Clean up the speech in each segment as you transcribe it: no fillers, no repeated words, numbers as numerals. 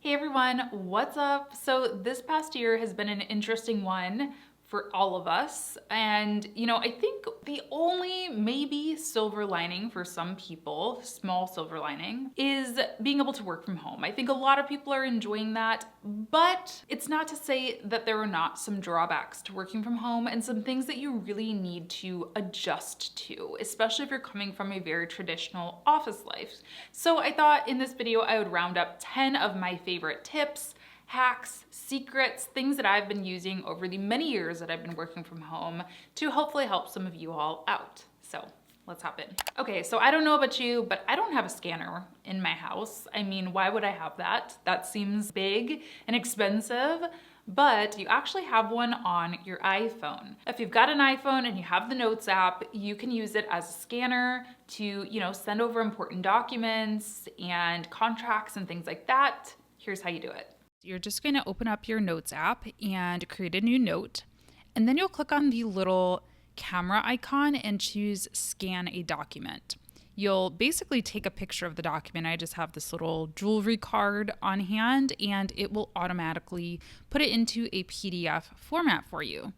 Hey everyone, what's up? So this past year has been an interesting one for all of us. And I think the only maybe silver lining for some people, small silver lining, is being able to work from home. I think a lot of people are enjoying that, but it's not to say that there are not some drawbacks to working from home and some things that you really need to adjust to, especially if you're coming from a very traditional office life. So I thought in this video, I would round up 10 of my favorite tips, hacks, secrets, things that I've been using over the many years that I've been working from home to hopefully help some of you all out. So let's hop in. Okay, so I don't know about you, but I don't have a scanner in my house. I mean, why would I have that? That seems big and expensive, but you actually have one on your iPhone. If you've got an iPhone and you have the Notes app, you can use it as a scanner to, send over important documents and contracts and things like that. Here's how you do it. You're just going to open up your Notes app and create a new note. And then you'll click on the little camera icon and choose Scan a Document. You'll basically take a picture of the document. I just have this little jewelry card on hand, and it will automatically put it into a PDF format for you.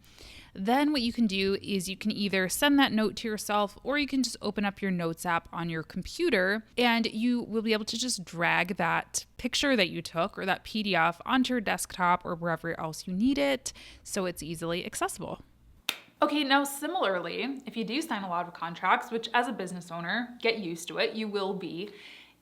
Then what you can do is you can either send that note to yourself, or you can just open up your Notes app on your computer and you will be able to just drag that picture that you took or that PDF onto your desktop or wherever else you need it so it's easily accessible. Okay, now similarly, if you do sign a lot of contracts, which as a business owner, get used to it, you will be,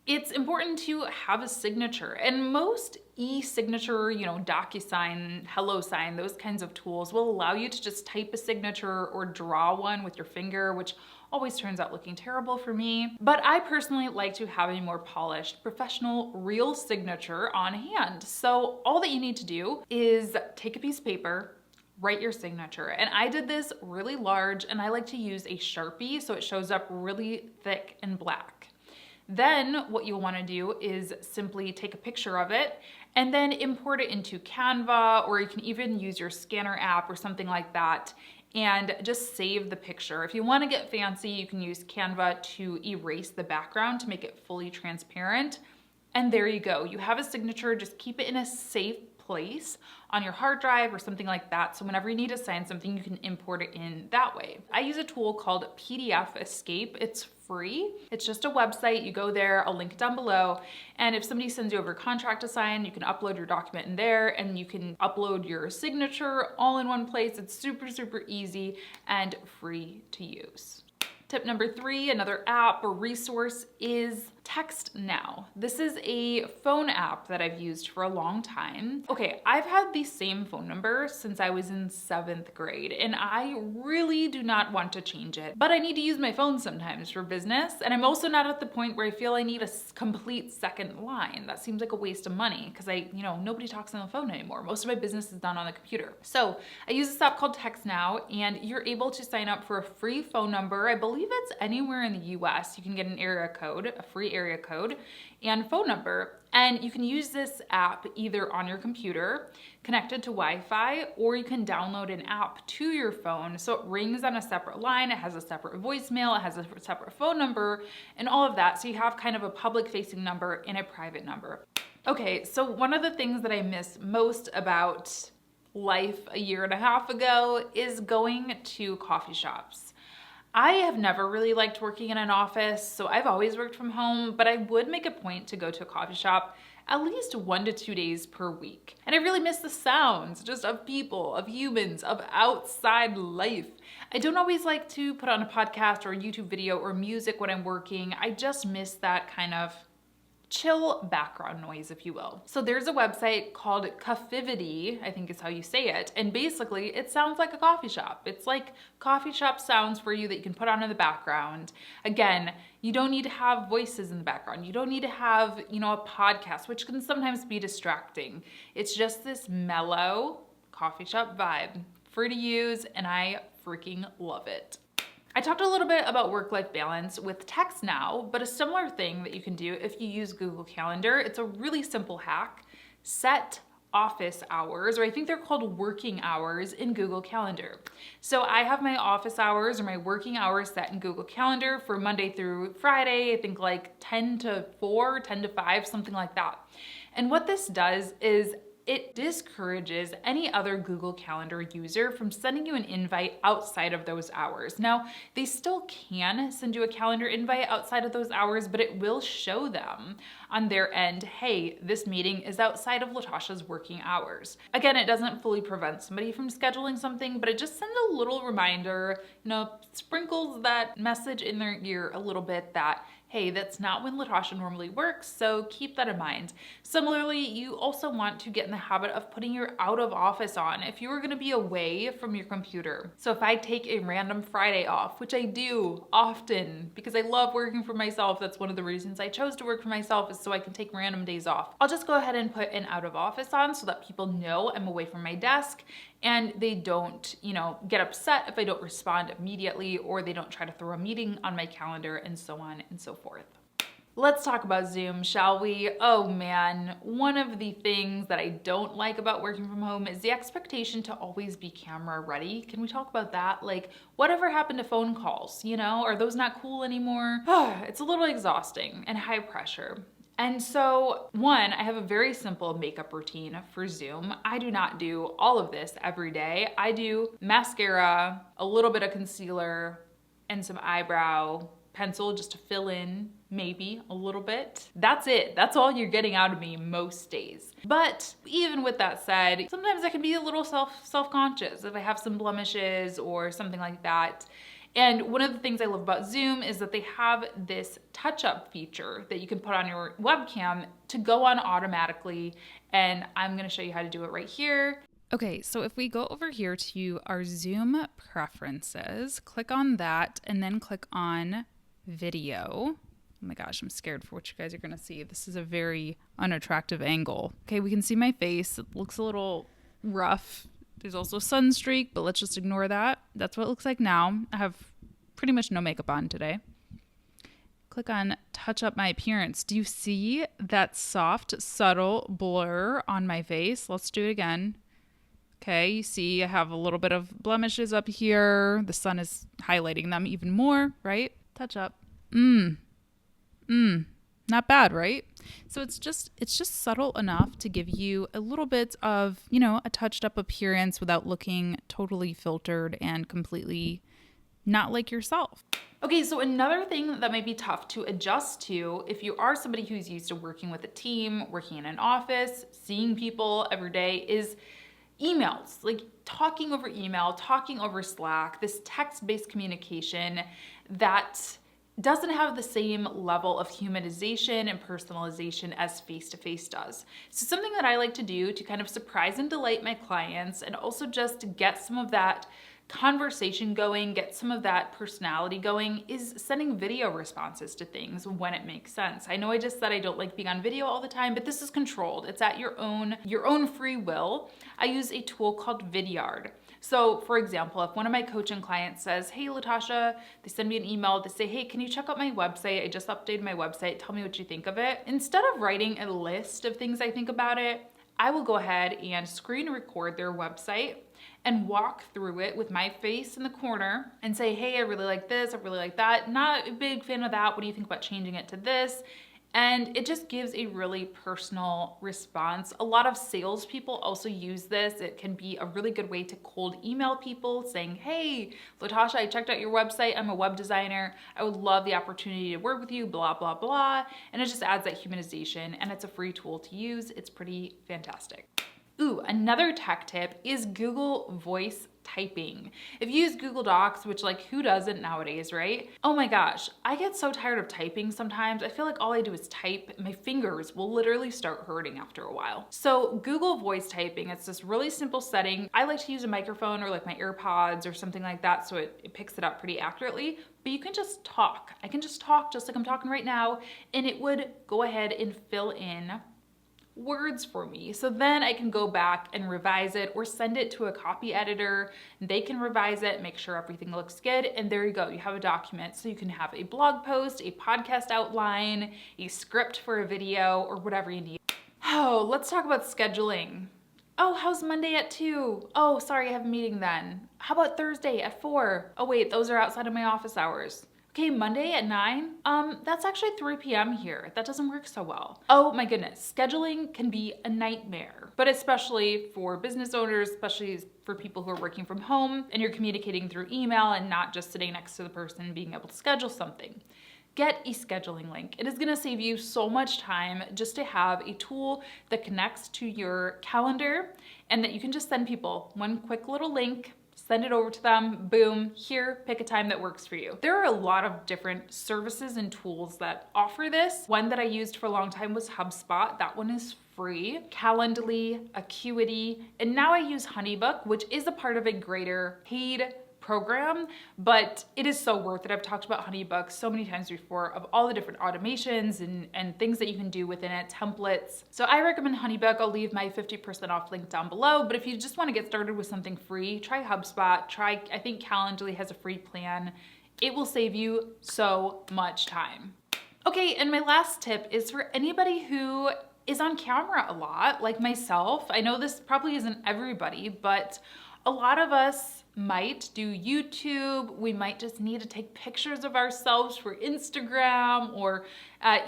it's important to have a signature. And most e-signature, DocuSign, HelloSign, those kinds of tools will allow you to just type a signature or draw one with your finger, which always turns out looking terrible for me. But I personally like to have a more polished, professional, real signature on hand. So all that you need to do is take a piece of paper, write your signature. And I did this really large, and I like to use a Sharpie so it shows up really thick and black. Then what you'll want to do is simply take a picture of it and then import it into Canva, or you can even use your scanner app or something like that and just save the picture. If you want to get fancy, you can use Canva to erase the background to make it fully transparent. And there you go. You have a signature. Just keep it in a safe place on your hard drive or something like that. So whenever you need to sign something, you can import it in that way. I use a tool called PDFescape. It's free. It's just a website. You go there, I'll link it down below. And if somebody sends you over a contract to sign, you can upload your document in there and you can upload your signature all in one place. It's super, super easy and free to use. Tip number 3, another app or resource is TextNow. This is a phone app that I've used for a long time. Okay, I've had the same phone number since I was in 7th grade, and I really do not want to change it. But I need to use my phone sometimes for business, and I'm also not at the point where I feel I need a complete second line. That seems like a waste of money because nobody talks on the phone anymore. Most of my business is done on the computer. So I use this app called TextNow, and you're able to sign up for a free phone number. I believe it's anywhere in the US. You can get an area code, a free area code and phone number. And you can use this app either on your computer connected to Wi-Fi, or you can download an app to your phone. So it rings on a separate line. It has a separate voicemail. It has a separate phone number and all of that. So you have kind of a public facing number and a private number. Okay, so one of the things that I miss most about life a year and a half ago is going to coffee shops. I have never really liked working in an office, so I've always worked from home, but I would make a point to go to a coffee shop at least 1 to 2 days per week. And I really miss the sounds just of people, of humans, of outside life. I don't always like to put on a podcast or a YouTube video or music when I'm working. I just miss that kind of chill background noise, if you will. So there's a website called Coffitivity, I think is how you say it. And basically it sounds like a coffee shop. It's like coffee shop sounds for you that you can put on in the background. Again, you don't need to have voices in the background. You don't need to have, a podcast, which can sometimes be distracting. It's just this mellow coffee shop vibe, free to use, and I freaking love it. I talked a little bit about work-life balance with TextNow, but a similar thing that you can do if you use Google Calendar, it's a really simple hack. Set office hours, or I think they're called working hours in Google Calendar. So I have my office hours or my working hours set in Google Calendar for Monday through Friday, I think like 10 to 4, 10 to 5, something like that. And what this does is it discourages any other Google Calendar user from sending you an invite outside of those hours. Now, they still can send you a calendar invite outside of those hours, but it will show them on their end, hey, this meeting is outside of Latasha's working hours. Again, it doesn't fully prevent somebody from scheduling something, but it just sends a little reminder, sprinkles that message in their ear a little bit that, hey, that's not when Latasha normally works, so keep that in mind. Similarly, you also want to get in the habit of putting your out of office on if you are gonna be away from your computer. So if I take a random Friday off, which I do often because I love working for myself, that's one of the reasons I chose to work for myself, is so I can take random days off. I'll just go ahead and put an out of office on so that people know I'm away from my desk and they don't, get upset if I don't respond immediately, or they don't try to throw a meeting on my calendar, and so on and so forth. Let's talk about Zoom, shall we? Oh man, one of the things that I don't like about working from home is the expectation to always be camera ready. Can we talk about that? Like, whatever happened to phone calls, Are those not cool anymore? It's a little exhausting and high pressure. And so, one, I have a very simple makeup routine for Zoom. I do not do all of this every day. I do mascara, a little bit of concealer, and some eyebrow pencil just to fill in, maybe a little bit. That's it. That's all you're getting out of me most days. But even with that said, sometimes I can be a little self-conscious if I have some blemishes or something like that. And one of the things I love about Zoom is that they have this touch-up feature that you can put on your webcam to go on automatically. And I'm gonna show you how to do it right here. Okay, so if we go over here to our Zoom preferences, click on that and then click on video. Oh my gosh, I'm scared for what you guys are gonna see. This is a very unattractive angle. Okay, we can see my face. It looks a little rough. There's also a sunstreak, but let's just ignore that. That's what it looks like now. I have pretty much no makeup on today. Click on touch up my appearance. Do you see that soft, subtle blur on my face? Let's do it again. Okay, you see I have a little bit of blemishes up here. The sun is highlighting them even more, right? Touch up. Not bad, right? So it's just subtle enough to give you a little bit of, a touched up appearance without looking totally filtered and completely not like yourself. Okay, so another thing that might be tough to adjust to if you are somebody who's used to working with a team, working in an office, seeing people every day, is emails, like talking over email, talking over Slack, this text-based communication that doesn't have the same level of humanization and personalization as face-to-face does. So something that I like to do to kind of surprise and delight my clients and also just get some of that conversation going, get some of that personality going, is sending video responses to things when it makes sense. I know I just said I don't like being on video all the time, but this is controlled. It's at your own free will. I use a tool called Vidyard. So for example, if one of my coaching clients says, hey, Latasha, they send me an email, they say, hey, can you check out my website? I just updated my website. Tell me what you think of it. Instead of writing a list of things I think about it, I will go ahead and screen record their website and walk through it with my face in the corner and say, hey, I really like this, I really like that. Not a big fan of that. What do you think about changing it to this? And it just gives a really personal response. A lot of salespeople also use this. It can be a really good way to cold email people saying, hey, Latasha, I checked out your website. I'm a web designer. I would love the opportunity to work with you, blah, blah, blah. And it just adds that humanization, and it's a free tool to use. It's pretty fantastic. Ooh, another tech tip is Google Voice typing. If you use Google Docs, which who doesn't nowadays, right? Oh my gosh, I get so tired of typing sometimes. I feel like all I do is type. My fingers will literally start hurting after a while. So Google Voice typing, it's this really simple setting. I like to use a microphone or my AirPods or something like that, so it picks it up pretty accurately, but you can just talk. I can just talk just like I'm talking right now, and it would go ahead and fill in words for me. So then I can go back and revise it or send it to a copy editor. They can revise it, make sure everything looks good, and there you go. You have a document. So you can have a blog post, a podcast outline, a script for a video, or whatever you need. Oh, let's talk about scheduling. Oh, how's Monday at 2? Oh, sorry, I have a meeting then. How about Thursday at 4? Oh wait, those are outside of my office hours. Okay, Monday at 9, that's actually 3 p.m. here. That doesn't work so well. Oh my goodness, scheduling can be a nightmare, but especially for business owners, especially for people who are working from home and you're communicating through email and not just sitting next to the person being able to schedule something. Get a scheduling link. It is gonna save you so much time just to have a tool that connects to your calendar and that you can just send people one quick little link, send it over to them, boom, here, pick a time that works for you. There are a lot of different services and tools that offer this. One that I used for a long time was HubSpot. That one is free. Calendly, Acuity, and now I use Honeybook, which is a part of a greater paid program, but it is so worth it. I've talked about Honeybook so many times before of all the different automations and things that you can do within it, templates. So I recommend Honeybook. I'll leave my 50% off link down below, but if you just want to get started with something free, try HubSpot, I think Calendly has a free plan. It will save you so much time. Okay, and my last tip is for anybody who is on camera a lot, like myself. I know this probably isn't everybody, but a lot of us might do YouTube. We might just need to take pictures of ourselves for Instagram, or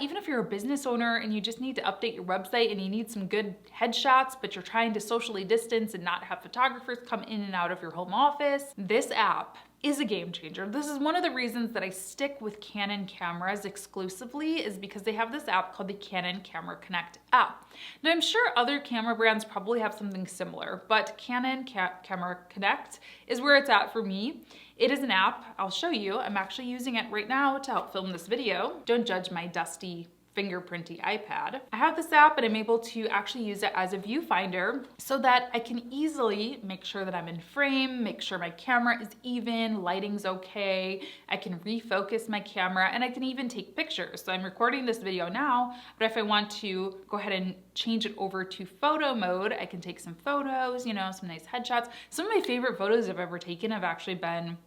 even if you're a business owner and you just need to update your website and you need some good headshots, but you're trying to socially distance and not have photographers come in and out of your home office. This app is a game changer. This is one of the reasons that I stick with Canon cameras exclusively, is because they have this app called the Canon Camera Connect app. Now I'm sure other camera brands probably have something similar, but Canon Camera Connect is where it's at for me. It is an app, I'll show you. I'm actually using it right now to help film this video. Don't judge my dusty fingerprinty iPad. I have this app and I'm able to actually use it as a viewfinder so that I can easily make sure that I'm in frame, make sure my camera is even, lighting's okay, I can refocus my camera, and I can even take pictures. So I'm recording this video now, but if I want to go ahead and change it over to photo mode, I can take some photos, you know, some nice headshots. Some of my favorite photos I've ever taken have actually been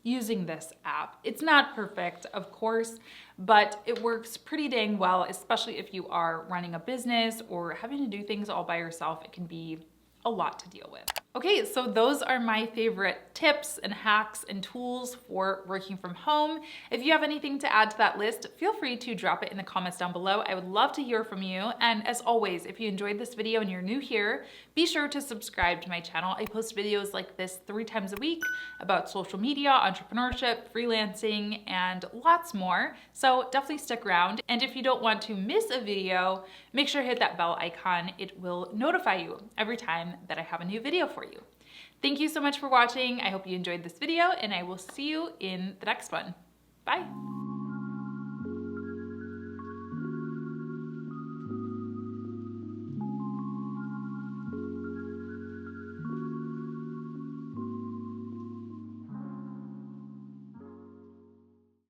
using this app. It's not perfect, of course, but it works pretty dang well, especially if you are running a business or having to do things all by yourself. It can be a lot to deal with. Okay, so those are my favorite tips and hacks and tools for working from home. If you have anything to add to that list, feel free to drop it in the comments down below. I would love to hear from you. And as always, if you enjoyed this video and you're new here, be sure to subscribe to my channel. I post videos like this 3 times a week about social media, entrepreneurship, freelancing, and lots more. So definitely stick around. And if you don't want to miss a video, make sure to hit that bell icon. It will notify you every time that I have a new video for you. Thank you so much for watching. I hope you enjoyed this video, and I will see you in the next one. Bye.